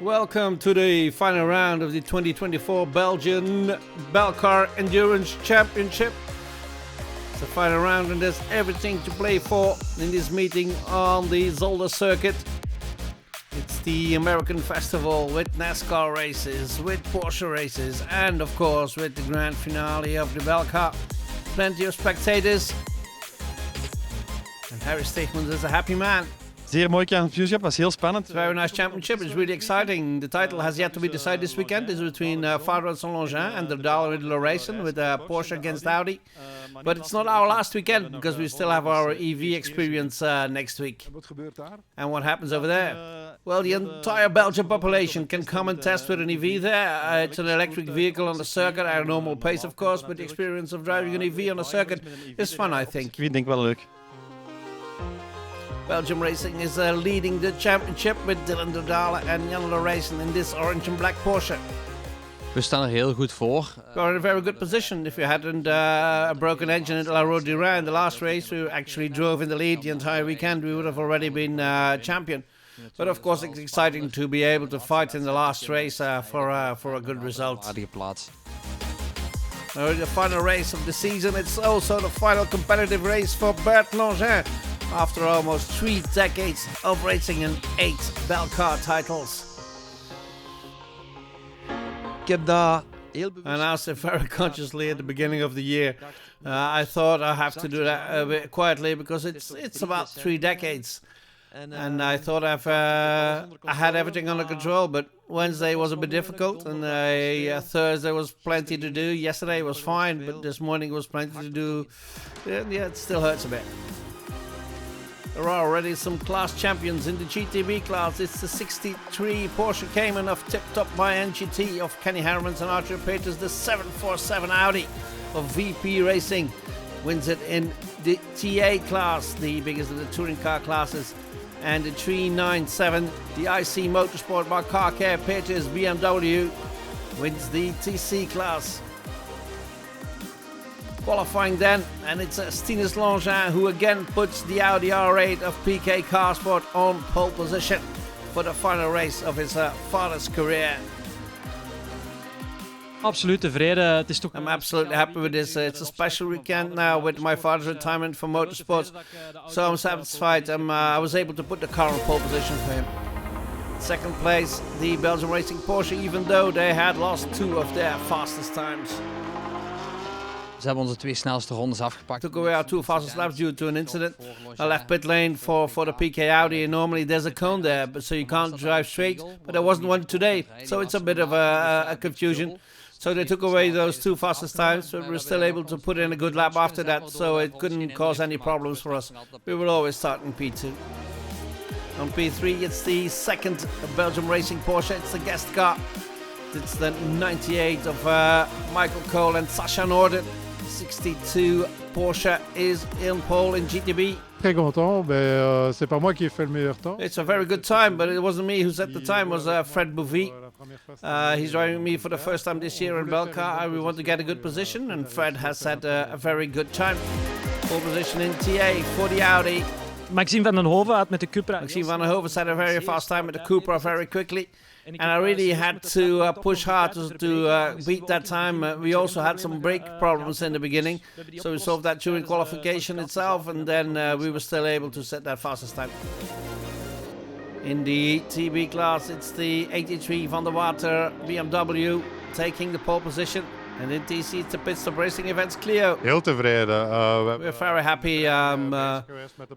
Welcome to the final round of the 2024 Belgian Belcar Endurance Championship. It's the final round and there's everything to play for in this meeting on the Zolder circuit. It's the American festival with NASCAR races, with Porsche races, and of course with the grand finale of the Belcar. Plenty of spectators. And Harry Stegmans is a happy man. Zeer mooi kampioenschap, was heel spannend. It's a very nice championship, it's really exciting. The title has yet to be decided this weekend. It's between Fardel and Saint-Longin and the Daal with Racing with Porsche against Audi. But it's not our last weekend because we still have our EV experience next week. And what happens over there? Well, the entire Belgian population can come and test with an EV there. It's an electric vehicle on the circuit at a normal pace, of course, but the experience of driving an EV on the circuit is fun, I think. Ik denk wel leuk. Belgium Racing is leading the championship with Dylan de Daal and Jan Racing in this orange and black Porsche. We staan er heel goed voor. We're in a very good position. If you hadn't a broken engine at La Road du Rhin in the last race, we actually drove in the lead the entire weekend, we would have already been champion. But of course it's exciting to be able to fight in the last race for a good result. Aardige plaats. The final race of the season, it's also the final competitive race for Bert Longin. After almost 3 decades of racing and 8 Belcar titles. Ik heb dat heel bewust. And I said very consciously at the beginning of the year, I thought I have to do that a bit quietly because it's about 3 decades. And I thought I had everything under control, but Wednesday was a bit difficult, and Thursday was plenty to do. Yesterday was fine, but this morning was plenty to do. Yeah, it still hurts a bit. There are already some class champions in the GTB class. It's the 63 Porsche Cayman of tipped up by NGT of Kenny Harrimans and Arthur Peters. The 747 Audi of VP Racing wins it in the TA class, the biggest of the touring car classes. And the 397, the IC Motorsport by Car Care Peters BMW wins the TC class. Qualifying then, and it's Stinus Longin who again puts the Audi R8 of PK Carsport on pole position for the final race of his father's career. Absoluut tevreden. Het is toch I'm absolutely happy with this. It's a special weekend now with my father's retirement from motorsports, so I'm satisfied. I was able to put the car on pole position for him. Second place, the Belgian Racing Porsche, even though they had lost 2 of their fastest times. Ze hebben onze 2 snelste rondes afgepakt. Took away our 2 fastest laps due to an incident. I left pit lane for the PK Audi, and normally there's a cone there, but so you can't drive straight. But there wasn't one today, so it's a bit of a confusion. So they took away those 2 fastest times, but we were still able to put in a good lap after that, so it couldn't cause any problems for us. We will always start in P2. On P3, it's the second Belgium Racing Porsche. It's the guest car. It's the 98 of Michael Cole and Sascha Norden. 62 Porsche is in pole in GTB. Très content, c'est pas moi qui ai fait le meilleur temps. It's a very good time, but it wasn't me who set the time, it was Fred Bouvy. He's driving me for the first time this year in Belcar, and we want to get a good position, and Fred has set a very good time. Pole position in TA for the Audi. Maxime van den Hoven had met de Cupra. Maxime van den Hoven set a very fast time with the Cupra very quickly. And I really had to push hard to beat that time. We also had some brake problems in the beginning, so we solved that during qualification itself, and then we were still able to set that fastest time. In the TB class, it's the 83 Van der Water BMW taking the pole position. And in TC, it's the Pit Stop Racing Events Clio. Heel tevreden. We're very happy.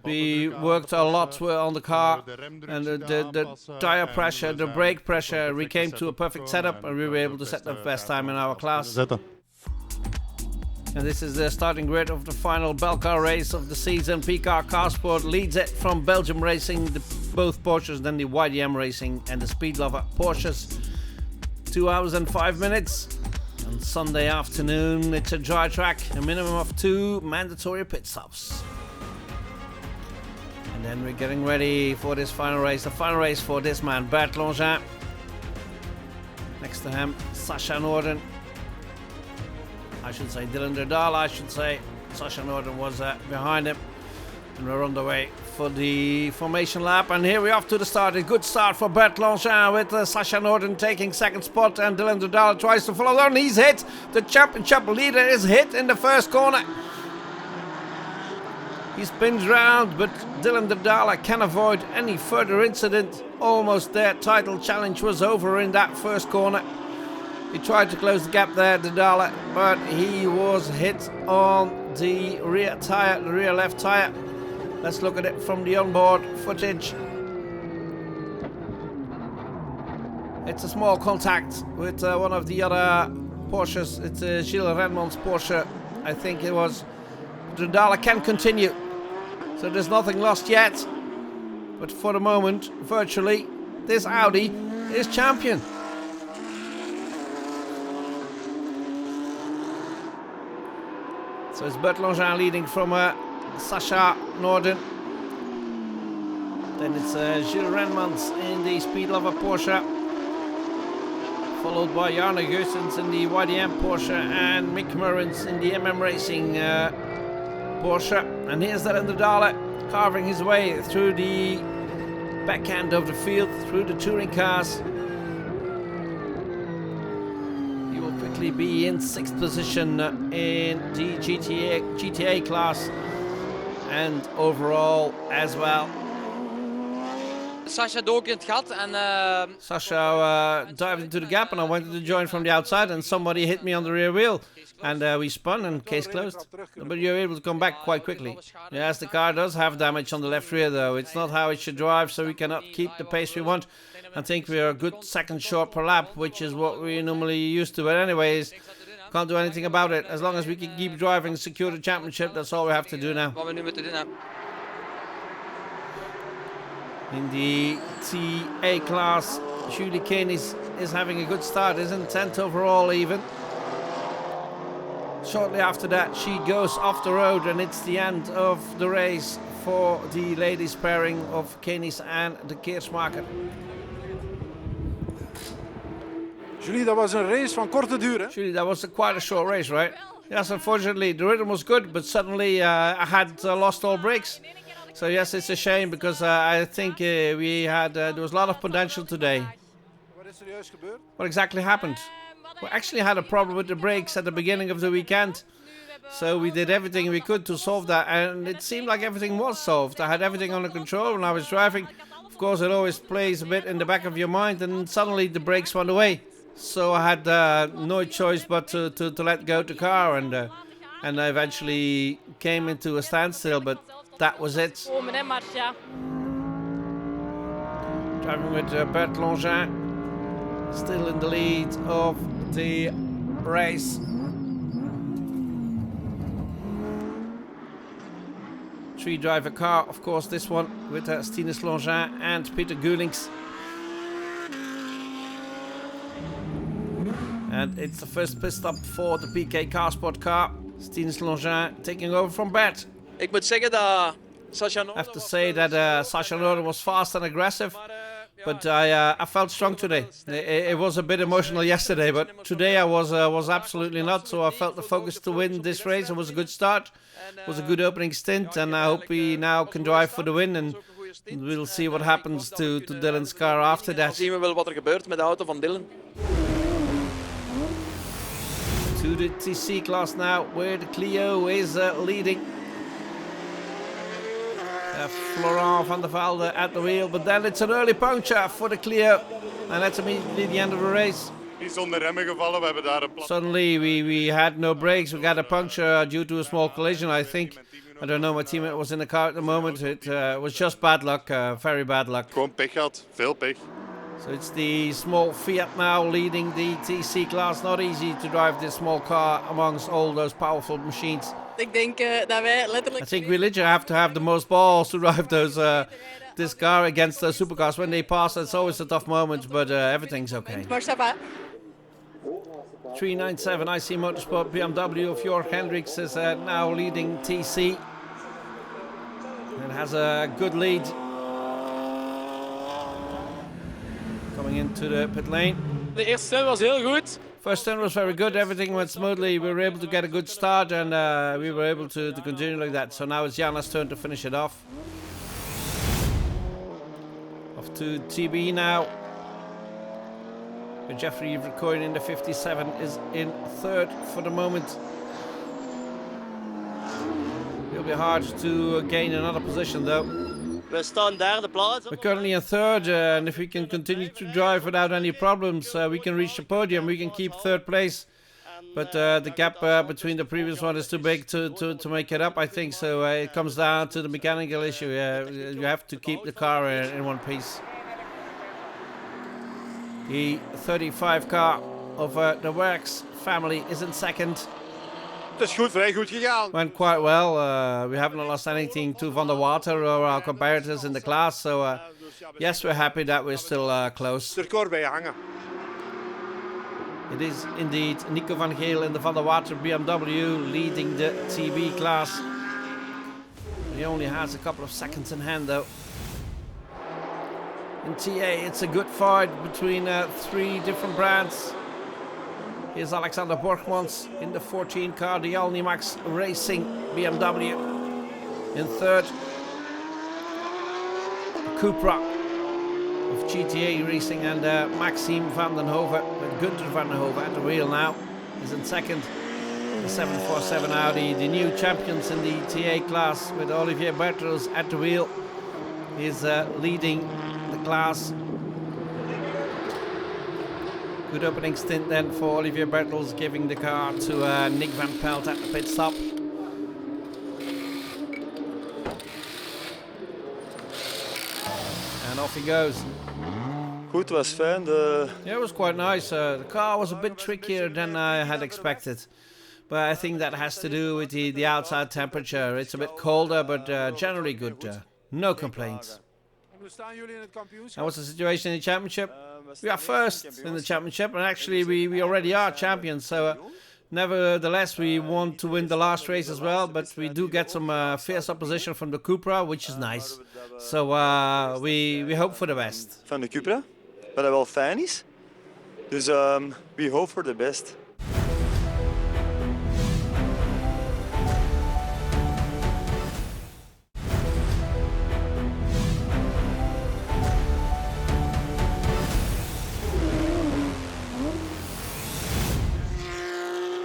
We worked a lot on the car, and the tire pressure, the brake pressure, we came to a perfect setup, and we were able to set the best time in our class. And this is the starting grid of the final Belcar race of the season. PK Carsport leads it from Belgium Racing, both Porsches, then the YDM Racing and the Speed Lover Porsches. 2 hours and 5 minutes. On Sunday afternoon, it's a dry track, a minimum of 2 mandatory pit stops. And then we're getting ready for this final race, the final race for this man, Bert Longin. Next to him, Sascha Norden. I should say Dylan de Daal, I should say. Sascha Norden was behind him. And we're on the way for the formation lap, and here we're off to the start. A good start for Bert Longchamp with Sacha Norden taking second spot, and Dylan de Dalle tries to follow on. He's hit. The championship leader is hit in the first corner. He spins round, but Dylan de Dalle can avoid any further incident. Almost their title challenge was over in that first corner. He tried to close the gap there, de Dalle, but he was hit on the rear tyre, the rear left tyre. Let's look at it from the onboard footage. It's a small contact with one of the other Porsches. It's Gilles Renmond's Porsche, I think it was. De Dalle can continue, so there's nothing lost yet. But for the moment, virtually, this Audi is champion. So it's Bert Longchamp leading from Sacha Norden. Then it's Gilles Renmans in the Speed Lover Porsche, followed by Jarne Geusens in the YDM Porsche and Mick Murrens in the MM Racing Porsche. And here's Dylan de Dalle carving his way through the backhand of the field, through the touring cars. He will quickly be in 6th position in the GTA class and overall as well. Sacha dook in het gat en... Sacha dived into the gap, and I wanted to join from the outside, and somebody hit me on the rear wheel, and we spun and case closed. But you're able to come back quite quickly. Yes, the car does have damage on the left rear though. It's not how it should drive, so we cannot keep the pace we want. I think we are a good second short per lap, which is what we normally used to. But anyways, can't do anything about it. As long as we can keep driving and secure the championship, that's all we have to do now. Wat we nu moeten doen, hè. In the TA class, Julie Koenig is having a good start, isn't 10th overall even. Shortly after that, she goes off the road, and it's the end of the race for the ladies pairing of Koenig and de Keersmaker. Julie, dat was een race van korte duur, hè? Julie, that was quite a short race, right? Yes, unfortunately, the rhythm was good, but suddenly I had lost all brakes. So yes, it's a shame, because I think there was a lot of potential today. Wat is er juist gebeurd? What exactly happened? We actually had a problem with the brakes at the beginning of the weekend. So we did everything we could to solve that, and it seemed like everything was solved. I had everything under control when I was driving. Of course, it always plays a bit in the back of your mind, and suddenly the brakes went away. So I had no choice but to let go the car, and I eventually came into a standstill, but that was it. Driving with Bert Longchamp, still in the lead of the race. 3-driver car, of course, this one with Stinus Longchamp and Peter Gulings. And it's the first pit stop for the BK car sport car. Stinus Longchamp taking over from Bert. Ik moet zeggen dat Sacha I have to say that Sacha Norden was fast and aggressive, but I felt strong today. It was a bit emotional yesterday, but today I was absolutely not. So I felt the focus to win this race. It was a good start. It was a good opening stint, and I hope we now can drive for the win. And we'll see what happens to Dylan's car after that. zien we wel wat er gebeurt met de auto van Dylan. To the TC class now, where the Clio is leading. Florent van der Velde at the wheel, but then it's an early puncture for the Clio, and that's immediately the end of the race. Zonder remmen gevallen, we hebben daar een plan. Suddenly we had no brakes. We got a puncture due to a small collision, I think. I don't know, my teammate was in the car at the moment. It was just bad luck, very bad luck. Gewoon pech gehad, veel pech. So it's the small Fiat now leading the TC class. Not easy to drive this small car amongst all those powerful machines. Ik denk dat wij letterlijk... I think we literally have to have the most balls to drive this car against those supercars. When they pass, it's always a tough moment, but everything's okay. Maar ça va. 397 IC Motorsport BMW of Jorg Hendricks is now leading TC. And has a good lead. Coming into the pit lane. De eerste stint was heel goed. First turn was very good, everything went smoothly, we were able to get a good start, and we were able to continue like that. So now it's Jana's turn to finish it off. Off to TB now. Jeffrey Verkooyen in the 57 is in third for the moment. It'll be hard to gain another position though. We staan derde plaats. We're currently in third, and if we can continue to drive without any problems, we can reach the podium. We can keep third place. But the gap between the previous one is too big to make it up, I think. So it comes down to the mechanical issue. You have to keep the car in one piece. The 35 car of the Works family is in second. Het is goed, vrij goed gegaan. Went quite well. We haven't lost anything to Van der Water or our competitors in the class. So yes, we're happy that we're still close. Record bij je hangen. It is indeed Nico van Geel in the Van der Water BMW leading the TB class. He only has a couple of seconds in hand though. In TA, it's a good fight between three different brands. Here's Alexander Borgmans in the 14 car, the Alnimax Racing BMW. In third, Cupra of GTA Racing, and Maxime van den Hove, with Gunther van den Hove at the wheel now, is in second. The 747 Audi, the new champions in the TA class, with Olivier Bertels at the wheel, is leading the class. Good opening stint then for Olivier Bertels, giving the car to Nick van Pelt at the pit stop. And off he goes. Goed, was fijn. Yeah, it was quite nice. The car was a bit trickier than I had expected. But I think that has to do with the outside temperature. It's a bit colder, but generally good. No complaints. And what's the situation in the championship? We are first in the championship, and actually we already are champions. So nevertheless, we want to win the last race as well. But we do get some fierce opposition from the Cupra, which is nice. So we hope for the best. Van de Cupra, wat wel fijn is. Dus we hope for the best.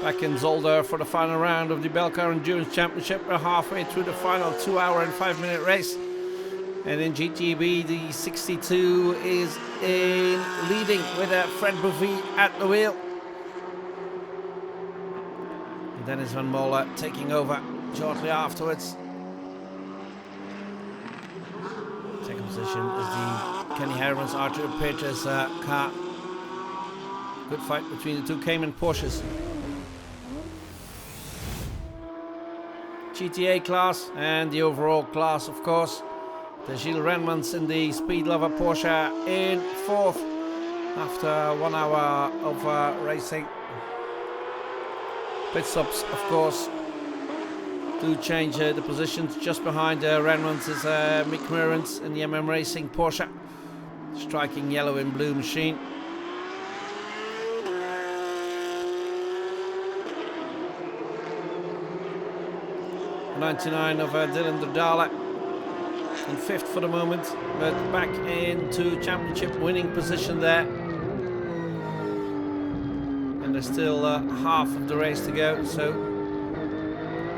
Back in Zolder for the final round of the Belcar Endurance Championship. We're halfway through the final 2-hour and 5-minute race. And in GTB, the 62 is in leading with Fred Bouvy at the wheel. And Dennis van Molen taking over shortly afterwards. Second position is the Kenny Hermans, Arthur Peters car. Good fight between the two Cayman Porsches. GTA class and the overall class, of course. The Gilles Renmans in the Speed Lover Porsche in fourth after 1 hour of racing. Pit stops, of course, do change the positions. Just behind Renmans is Mick Murrens in the MM Racing Porsche. Striking yellow and blue machine. 99 of Dylan Derdale in fifth for the moment, but back into championship winning position there. And there's still half of the race to go, so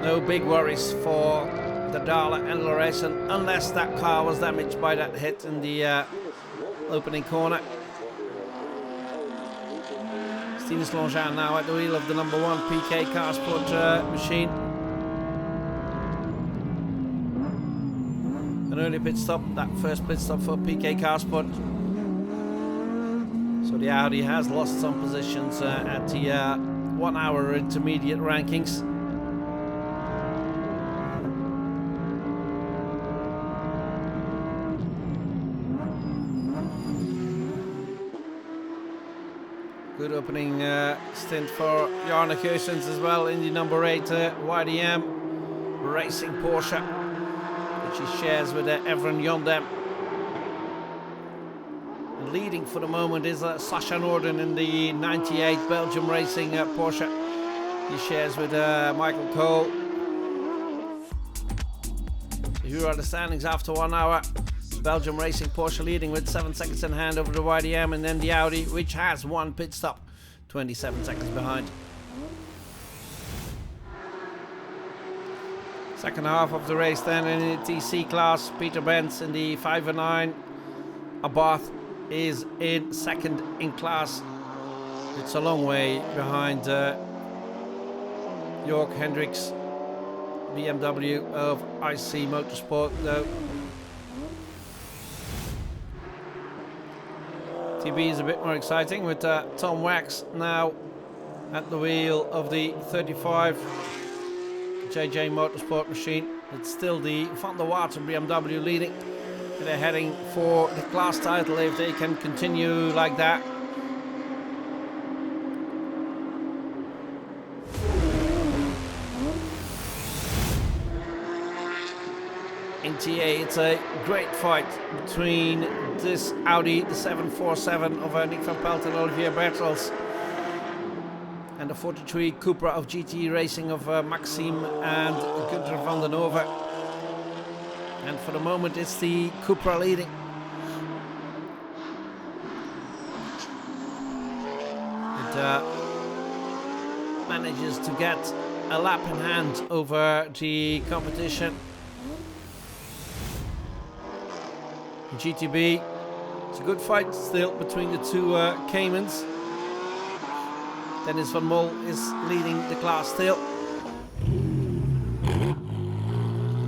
no big worries for Derdale and Lauresen, unless that car was damaged by that hit in the opening corner. Stevens Longin now at the wheel of the number 1 PK Car Sport machine. An early pit stop, that first pit stop for PK Car Sport. So the Audi has lost some positions at the 1 hour intermediate rankings. Good opening stint for Jarno Geusens as well in the number 8 YDM Racing Porsche, which he shares with Evren Jondem. Leading for the moment is Sascha Norden in the 98 Belgium Racing Porsche. He shares with Michael Cole. So here are the standings after 1 hour. Belgium Racing Porsche leading with 7 seconds in hand over the YDM, and then the Audi, which has one pit stop, 27 seconds behind. Second half of the race then in the TC class, Peter Benz in the 509. Abarth is in second in class. It's a long way behind York Hendricks, BMW of IC Motorsport though. TB is a bit more exciting with Tom Wax now at the wheel of the 35 JJ Motorsport machine. It's still the Van der Water BMW leading. They're heading for the class title if they can continue like that. In TA, it's a great fight between this Audi, the 747 of Nick van Pelt and Olivier Bertels, and the 43 Cupra of GT Racing of Maxime and Gunther van den Hove. And for the moment, it's the Cupra leading. It manages to get a lap in hand over the competition. GTB, it's a good fight still between the two Caymans. Dennis van Mol is leading the class still.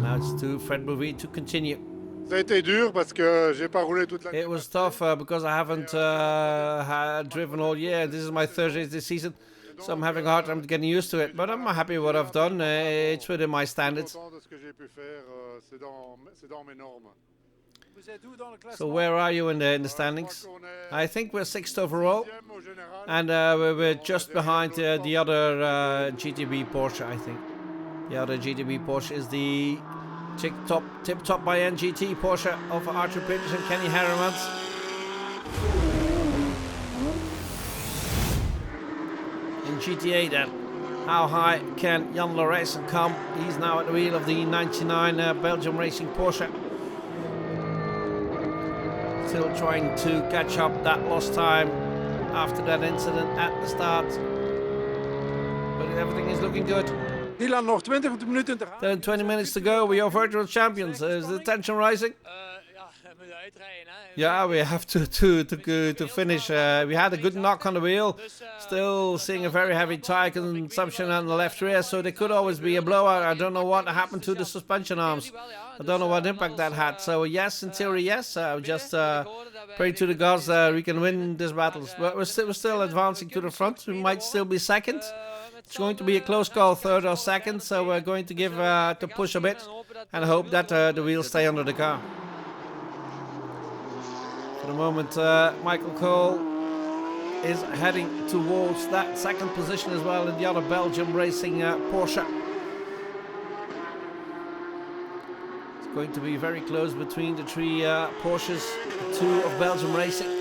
Now it's to Fred Bouvy to continue. Ça a été dur parce que j'ai pas roulé toute la. It was tough because I haven't driven all year. This is my third race this season, so I'm having a hard time getting used to it. But I'm happy with what I've done. It's within my standards. So where are you in the standings? I think we're 6th overall, and we're just behind the other GTB Porsche, I think. The other GTB Porsche is the tip top by NGT Porsche of Arthur Peters and Kenny Harrimans. In GTA then, how high can Jan Laurijsen come? He's now at the wheel of the 99 Belgium Racing Porsche. Still trying to catch up that lost time after that incident at the start. But everything is looking good. Dylan, nog 20 minuten te gaan. Then 20 minutes to go. We are virtual champions. Is the tension rising? Yeah, we have to finish. We had a good knock on the wheel. Still seeing a very heavy tire consumption on the left rear, so there could always be a blowout. I don't know what happened to the suspension arms. I don't know what impact that had. So yes, in theory, yes. Just pray to the gods we can win this battles. But we're still advancing to the front. We might still be second. It's going to be a close call, third or second. So we're going to give to push a bit and hope that the wheels stay under the car. For the moment, Michael Cole is heading towards that second position as well in the other Belgium Racing Porsche. It's going to be very close between the three Porsches, two of Belgium Racing.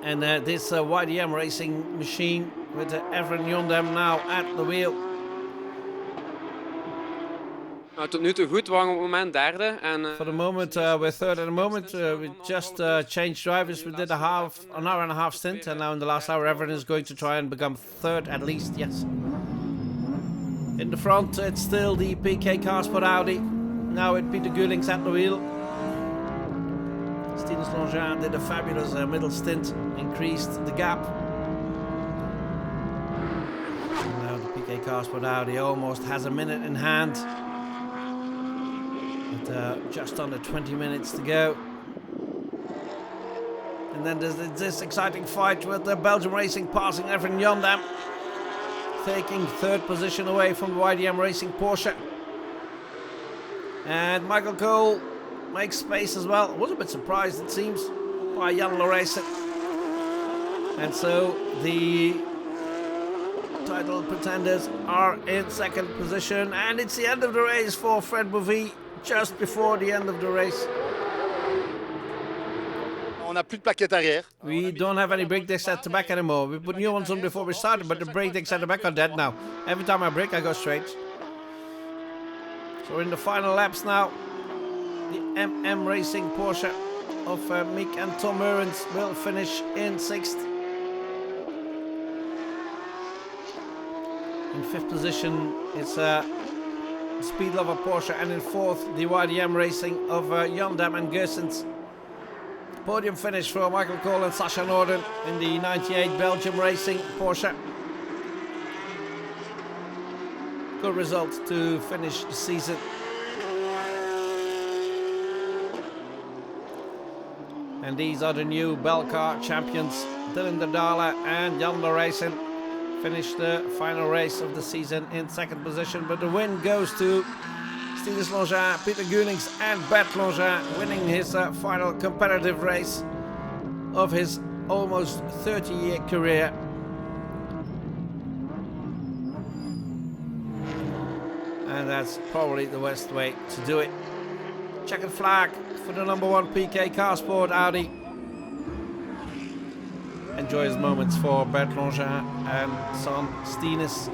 And this YDM Racing machine with Evren Jondem now at the wheel. Tot nu toe goed, we waren op het moment derde. For the moment, we're third at the moment. We just changed drivers. We did an hour and a half stint, and now in the last hour, Everton is going to try and become third at least, yes. In the front, it's still the PK Carsport Audi. Now with Peter Gullings at the wheel. Stinus Longin did a fabulous middle stint, increased the gap. And now the PK Carsport Audi almost has a minute in hand. Just under 20 minutes to go. And then there's this exciting fight with the Belgium Racing passing Evren Jondem, taking third position away from the YDM Racing Porsche. And Michael Cole makes space as well. I was a bit surprised, it seems, by Jan Laurijsen. And so the title pretenders are in second position, and it's the end of the race for Fred Bouvy. Just before the end of the race. On n'a plus de plaquettes arrière. We don't have any brake discs at the back anymore. We put new ones on before we started, but the brake discs at the back are dead now. Every time I brake, I go straight. So we're in the final laps now. the MM Racing Porsche of Mick and Tom Meurens will finish in 6th. In 5th position it's Speed Lover Porsche, and in 4th the YDM Racing of Jan Dam and Gersens. Podium finish for Michael Cole and Sasha Norden in the 98 Belgium Racing Porsche. Good result to finish the season. And these are the new Belcar champions. Dylan de Dale and Jan de Racen finished the final race of the season in 2nd position, but the win goes to Stinus Longin, Peter Gunings and Bert Longin, winning his final competitive race of his almost 30-year career. And that's probably the best way to do it. Checkered flag for the number 1 PK Car Sport Audi. Enjoyous moments for Bert Longin and son Stinus.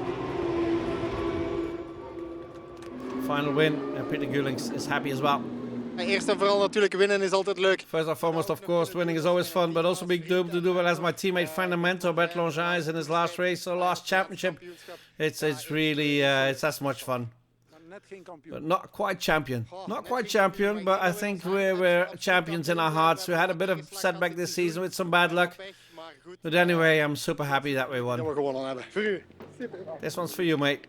Final win, and Peter Gulings is happy as well. Eerst en vooral natuurlijk winnen is altijd leuk. First and foremost, of course, winning is always fun, but also being able to do it as my teammate, friend and mentor Bert Longin is in his last race, or last championship. It's really, it's as much fun. But not quite champion. Not quite champion, but I think we're champions in our hearts. We had a bit of setback this season with some bad luck. But anyway, I'm super happy that we won. Dat we gewonnen hebben. Voor u. This one's for you, mate.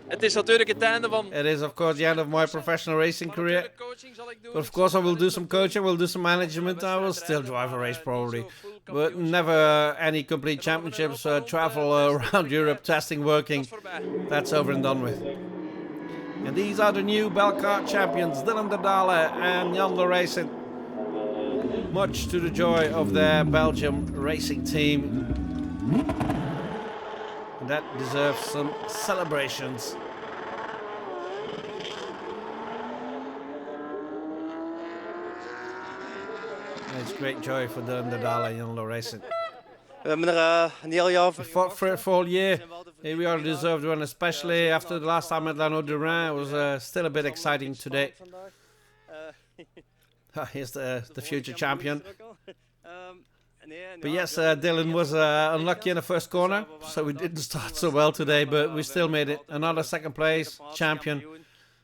Het is natuurlijk het einde van... It is, of course, the end of my professional racing career. But of course, I will do some coaching, we'll do some management. I will still drive a race probably, but never any complete championships. Travel around Europe, testing, working. That's over and done with. And these are the new Belcar champions, Dylan de Dale and Jan de Racen. Much to the joy of their Belgium racing team. And that deserves some celebrations. And it's great joy for Dylan de Dale and Jan de Racen. We hebben er een heel jaar voor. We fought for it for all year. We are deserved one, especially after the last time at Lano Durin. It was still a bit exciting today. Here's the future champion. But yes, Dylan was unlucky in the first corner, so we didn't start so well today, but we still made it. Another 2nd place, champion.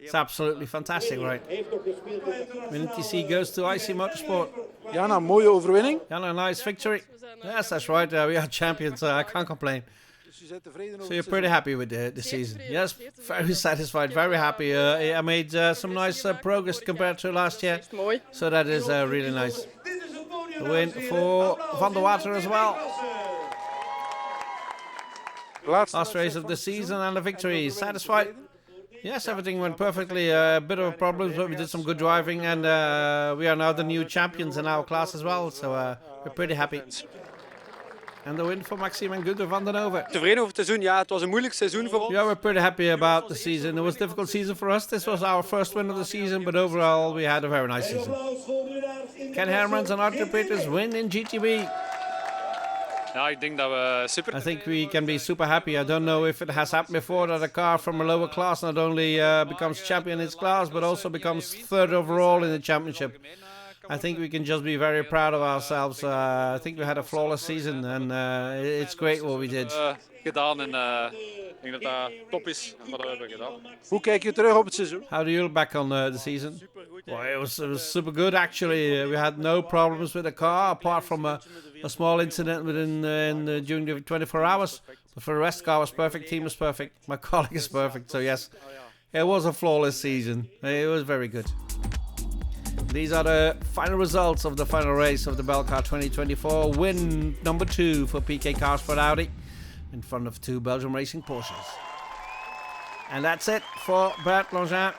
It's absolutely fantastic, right? TC goes to IC Motorsport. Jana, mooie overwinning. Jana, nice victory. Yes, that's right. We are champions, I can't complain. So you're pretty happy with the season? Yes, very satisfied, very happy. I made some nice progress compared to last year, so that is really nice. The win for Van der Water as well. Last race of the season and a victory. Satisfied? Yes, everything went perfectly. A bit of problems, but we did some good driving, and we are now the new champions in our class as well, so we're pretty happy. And the win for Maxime and Gunther van den Hoven. Tevreden over het seizoen? Ja, het was een moeilijk seizoen voor ons. Yeah, we're pretty happy about the season. It was a difficult season for us. This was our first win of the season, but overall we had a very nice season. Ken Hermans and Arthur Peters win in GTB. Ja, ik denk dat we super... I think we can be super happy. I don't know if it has happened before that a car from a lower class not only becomes champion in its class, but also becomes 3rd overall in the championship. I think we can just be very proud of ourselves. I think we had a flawless season, and it's great what we did. Gedaan en ik denk dat dat top is wat we hebben gedaan. Hoe kijk je terug op het seizoen? How do you look back on the season? Well, it was super good actually. We had no problems with the car apart from a small incident during the 24 hours. But for the rest, the car was perfect, team was perfect, my colleague is perfect. So yes, it was a flawless season. It was very good. These are the final results of the final race of the Belcar 2024. Win number 2 for PK Car Sport Audi in front of 2 Belgium Racing Porsches. And that's it for Bert Longin.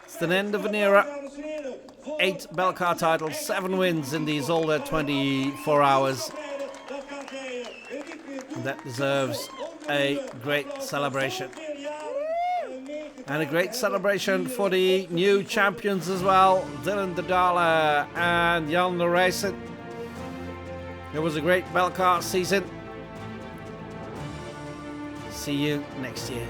It's the end of an era. 8 Belcar titles, 7 wins in these older 24 hours. And that deserves a great celebration. And a great celebration for the new champions as well, Dylan de Dale and Jan de Racen. It was a great Belcar season. See you next year.